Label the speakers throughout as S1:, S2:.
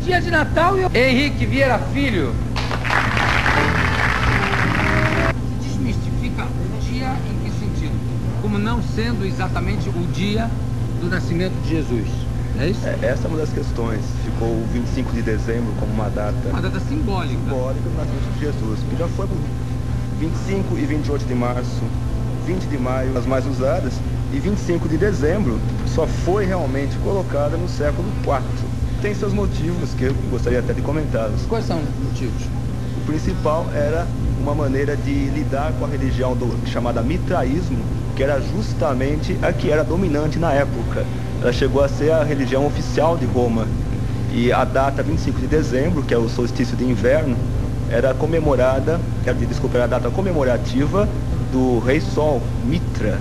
S1: dia de Natal e... Henrique Vieira Filho. Desmistifica o dia em que sentido? Como não sendo exatamente o dia do nascimento de Jesus. É isso?
S2: Essa é uma das questões. Ficou o 25 de dezembro como uma data
S1: simbólica.
S2: Simbólica do nascimento de Jesus, que já foi 25 e 28 de março, 20 de maio as mais usadas, e 25 de dezembro só foi realmente colocada no século IV. Tem seus motivos que eu gostaria até de comentá-los.
S1: Quais são os motivos?
S2: O principal era uma maneira de lidar com a religião chamada mitraísmo, que era justamente a que era dominante na época. Ela chegou a ser a religião oficial de Roma. E a data 25 de dezembro, que é o solstício de inverno, era a data comemorativa do Rei Sol, Mitra,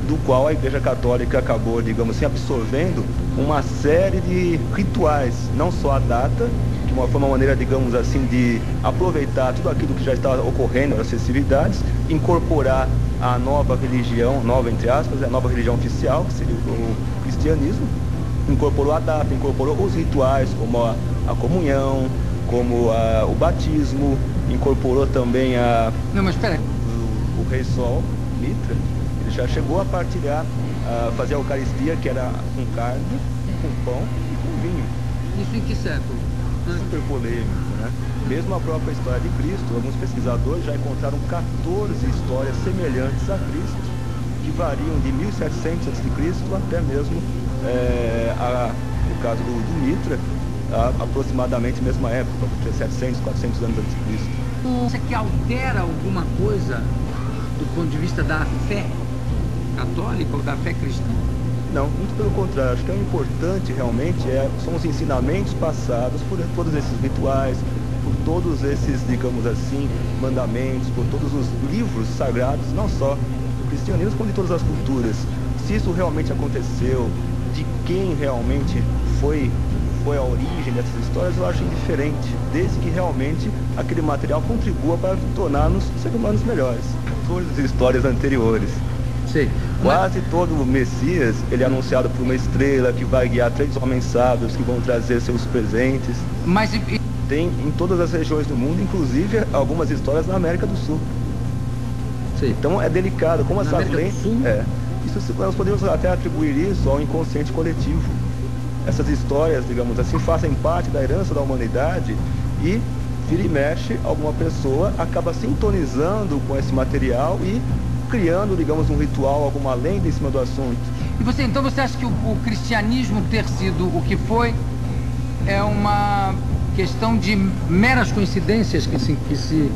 S2: do qual a Igreja Católica acabou, digamos assim, absorvendo uma série de rituais, não só a data, que foi uma maneira, digamos assim, de aproveitar tudo aquilo que já estava ocorrendo nas festividades, incorporar a nova religião, nova entre aspas, a nova religião oficial, que seria o cristianismo, incorporou a data, incorporou os rituais, como a comunhão, como o batismo, incorporou também
S1: Não, mas espera aí.
S2: O Rei Sol, Mitra, ele já chegou a partilhar, a fazer a Eucaristia, que era com carne, com pão e com vinho.
S1: Isso em que século?
S2: Super polêmico, né? Mesmo a própria história de Cristo, alguns pesquisadores já encontraram 14 histórias semelhantes a Cristo, que variam de 1700 a.C. até mesmo, no caso do Mitra, aproximadamente a mesma época, 700, 400 anos antes de Cristo.
S1: Você que altera alguma coisa do ponto de vista da fé católica ou da fé cristã?
S2: Não, muito pelo contrário. Acho que o importante realmente são os ensinamentos passados por todos esses rituais, por todos esses, digamos assim, mandamentos, por todos os livros sagrados, não só do cristianismo, como de todas as culturas. Se isso realmente aconteceu, de quem realmente foi a origem dessas histórias, eu acho indiferente, desde que realmente aquele material contribua para tornar-nos seres humanos melhores. Todas as histórias anteriores.
S1: Sim.
S2: Quase todo o Messias, ele é anunciado por uma estrela que vai guiar 3 homens sábios que vão trazer seus presentes.
S1: Mas
S2: tem em todas as regiões do mundo, inclusive algumas histórias na América do Sul.
S1: Sim.
S2: Então é delicado, como essas leis... nós podemos até atribuir isso ao inconsciente coletivo. Essas histórias, digamos assim, fazem parte da herança da humanidade e, vira e mexe, alguma pessoa acaba sintonizando com esse material e criando, digamos, um ritual, alguma lenda em cima do assunto.
S1: E então você acha que o cristianismo ter sido o que foi é uma questão de meras coincidências que se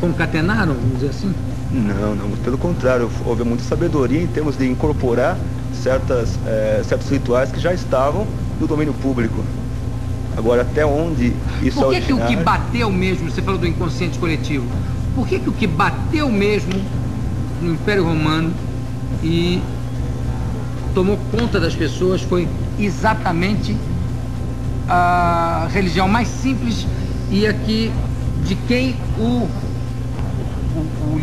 S1: concatenaram, vamos dizer assim?
S2: Não, pelo contrário, houve muita sabedoria em termos de incorporar certos rituais que já estavam no domínio público. Agora, até onde isso
S1: Por que
S2: é
S1: que o que bateu mesmo, você falou do inconsciente coletivo, por que o que bateu mesmo no Império Romano e tomou conta das pessoas foi exatamente a religião mais simples e aqui de quem o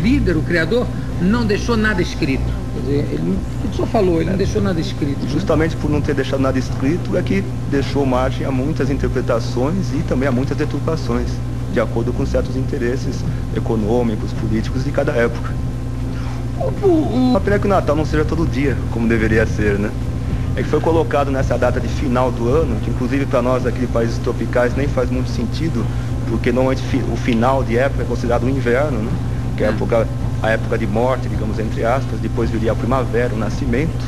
S1: líder, o criador, não deixou nada escrito? Quer dizer, ele só falou, ele não deixou nada escrito.
S2: Justamente por não ter deixado nada escrito é que deixou margem a muitas interpretações e também a muitas deturpações, de acordo com certos interesses econômicos, políticos de cada época. A pena que o Natal não seja todo dia, como deveria ser, né? É que foi colocado nessa data de final do ano, que inclusive para nós aqui de países tropicais nem faz muito sentido, porque normalmente o final de época é considerado o inverno, né? Que é a época de morte, digamos, entre aspas, depois viria a primavera, o nascimento.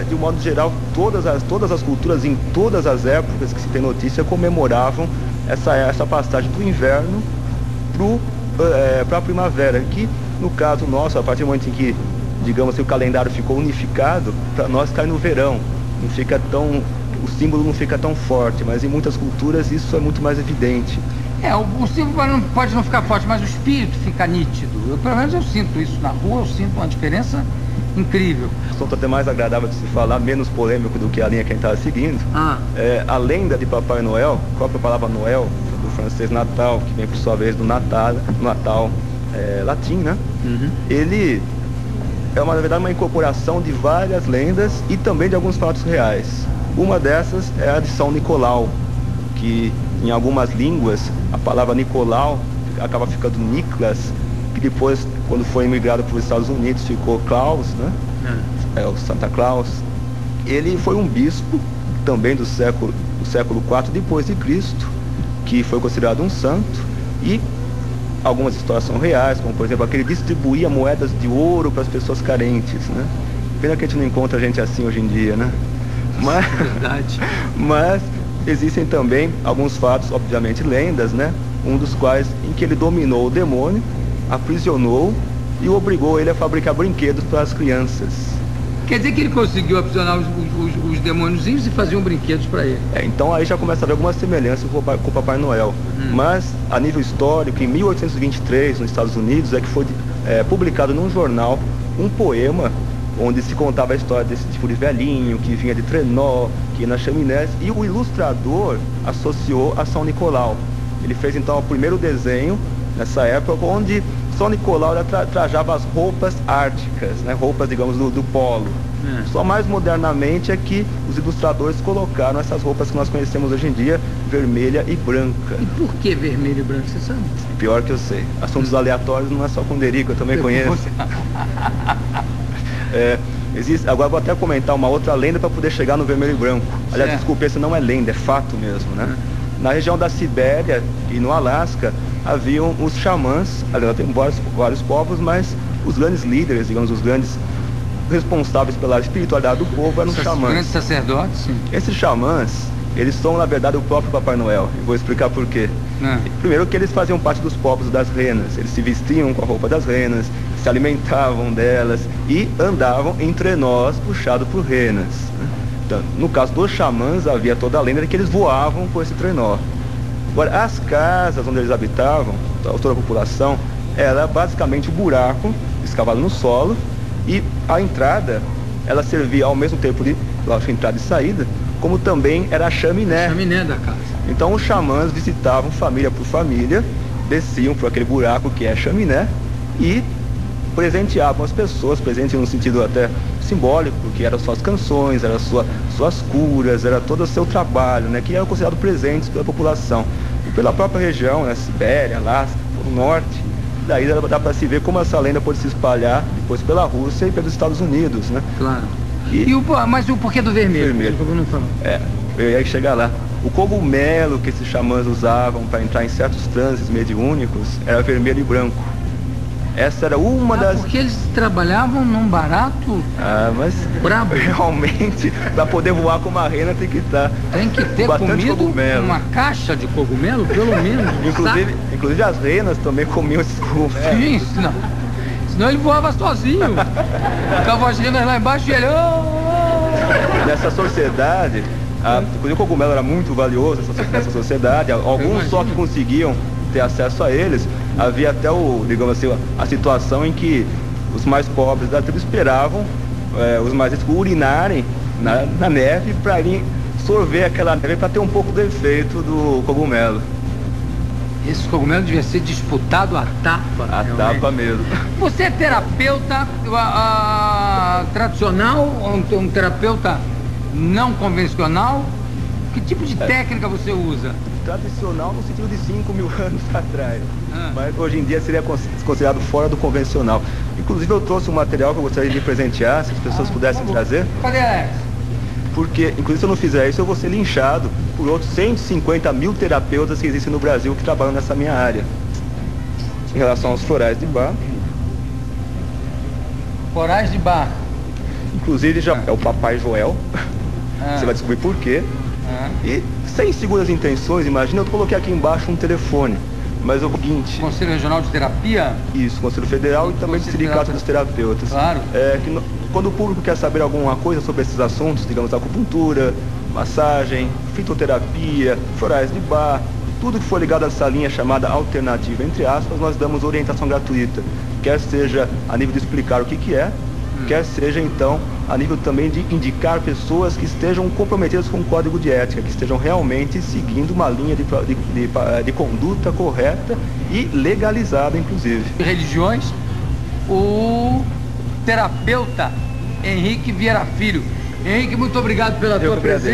S2: De um modo geral, todas as culturas, em todas as épocas que se tem notícia, comemoravam essa passagem do inverno para a primavera, que no caso nosso, a partir do momento em que, digamos assim, o calendário ficou unificado, para nós cai no verão, não fica tão, o símbolo não fica tão forte, mas em muitas culturas isso é muito mais evidente.
S1: O símbolo pode não ficar forte, mas o espírito fica nítido. Pelo menos eu sinto isso na rua, eu sinto uma diferença incrível.
S2: Assunto até mais agradável de se falar, menos polêmico do que a linha que a gente estava seguindo. A lenda de Papai Noel, a própria palavra Noel, do francês Natal, que vem por sua vez do Natal latim, né? Ele é na verdade uma incorporação de várias lendas e também de alguns fatos reais. Uma dessas é a de São Nicolau, que que em algumas línguas a palavra Nicolau acaba ficando Niklas, que depois, quando foi imigrado para os Estados Unidos, ficou Claus, né? É o Santa Claus. Ele foi um bispo também do século IV depois de Cristo, que foi considerado um santo, e algumas histórias são reais, como por exemplo, que ele distribuía moedas de ouro para as pessoas carentes, né? Pena que a gente não encontra gente assim hoje em dia, né? Mas existem também alguns fatos, obviamente lendas, né? Um dos quais em que ele dominou o demônio, aprisionou e obrigou ele a fabricar brinquedos para as crianças.
S1: Quer dizer que ele conseguiu aprisionar os demôniozinhos e faziam brinquedos para ele.
S2: Então aí já começa a haver algumas semelhanças com o Papai Noel. Mas, a nível histórico, em 1823, nos Estados Unidos, é que foi publicado num jornal um poema onde se contava a história desse tipo de velhinho que vinha de trenó, que ia nas chaminés, e o ilustrador associou a São Nicolau. Ele fez então o primeiro desenho nessa época, onde São Nicolau trajava as roupas árticas, né? Roupas, digamos, do polo. Só mais modernamente é que os ilustradores colocaram essas roupas que nós conhecemos hoje em dia, vermelha e branca.
S1: E por que vermelho e branco, você sabe?
S2: Pior que eu sei. Assuntos aleatórios não é só com Derico, eu também conheço. Agora vou até comentar uma outra lenda para poder chegar no vermelho e branco. Aliás, desculpe, esse não é lenda, é fato mesmo, né? Na região da Sibéria e no Alasca haviam os xamãs, aliás, tem vários povos, mas os grandes líderes, digamos, os grandes responsáveis pela espiritualidade do povo eram os xamãs.
S1: Grandes sacerdotes, sim.
S2: Esses xamãs, eles são, na verdade, o próprio Papai Noel. E vou explicar por quê. Primeiro que eles faziam parte dos povos das renas. Eles se vestiam com a roupa das renas, se alimentavam delas e andavam entre nós, puxados por renas. Então, no caso dos xamãs, havia toda a lenda de que eles voavam com esse trenó. Agora, as casas onde eles habitavam, toda a população, era basicamente um buraco escavado no solo, e a entrada, ela servia ao mesmo tempo de entrada e saída, como também era a chaminé.
S1: A chaminé da casa.
S2: Então os xamãs visitavam família por família, desciam por aquele buraco que é a chaminé e presenteavam as pessoas, presente no sentido até simbólico, que eram suas canções, eram suas curas, era todo o seu trabalho, né, que eram considerados presentes pela população. E pela própria região, né, Sibéria, Alasca, o norte, daí dá para se ver como essa lenda pode se espalhar depois pela Rússia e pelos Estados Unidos, né?
S1: Claro. Mas o porquê do vermelho?
S2: Eu ia chegar lá. O cogumelo que esses xamãs usavam para entrar em certos transes mediúnicos era vermelho e branco. Essa era uma das...
S1: Porque eles trabalhavam num barato
S2: mas
S1: brabo.
S2: Realmente, para poder voar com uma rena tem que estar...
S1: Tem que ter comido cogumelo. Uma caixa de cogumelo, pelo menos.
S2: Inclusive as renas também comiam esses cogumelos.
S1: Sim, senão ele voava sozinho. Ficava as renas lá embaixo e ele...
S2: Nessa sociedade, inclusive o cogumelo era muito valioso nessa sociedade. Alguns só que conseguiam ter acesso a eles. Havia até digamos assim, a situação em que os mais pobres da tribo esperavam os mais ricos urinarem na neve para irem sorver aquela neve para ter um pouco do efeito do cogumelo.
S1: Esse cogumelo devia ser disputado a tapa.
S2: A tapa mesmo.
S1: Você é terapeuta tradicional ou um terapeuta não convencional? Que tipo de técnica você usa?
S2: Tradicional no sentido de 5 mil anos atrás, mas hoje em dia seria considerado fora do convencional. Inclusive eu trouxe um material que eu gostaria de presentear, se as pessoas pudessem trazer.
S1: Cadê essa?
S2: Porque, inclusive, se eu não fizer isso, eu vou ser linchado por outros 150 mil terapeutas que existem no Brasil que trabalham nessa minha área. Em relação aos florais de Bach.
S1: Florais de Bach.
S2: Inclusive já é o Papai Joel. Você vai descobrir por quê. E sem segundas intenções, imagina, eu coloquei aqui embaixo um telefone. Mas é o seguinte...
S1: Conselho Regional de Terapia?
S2: Isso, Conselho Federal e também do Sindicato dos Terapeutas.
S1: Claro.
S2: Quando o público quer saber alguma coisa sobre esses assuntos, digamos, acupuntura, massagem, fitoterapia, florais de Bach, tudo que for ligado a essa linha chamada alternativa, entre aspas, nós damos orientação gratuita. Quer seja a nível de explicar o que é, quer seja, então, a nível também de indicar pessoas que estejam comprometidas com o código de ética, que estejam realmente seguindo uma linha de conduta correta e legalizada, inclusive.
S1: Religiões, o terapeuta Henrique Vieira Filho. Henrique, muito obrigado pela tua presença.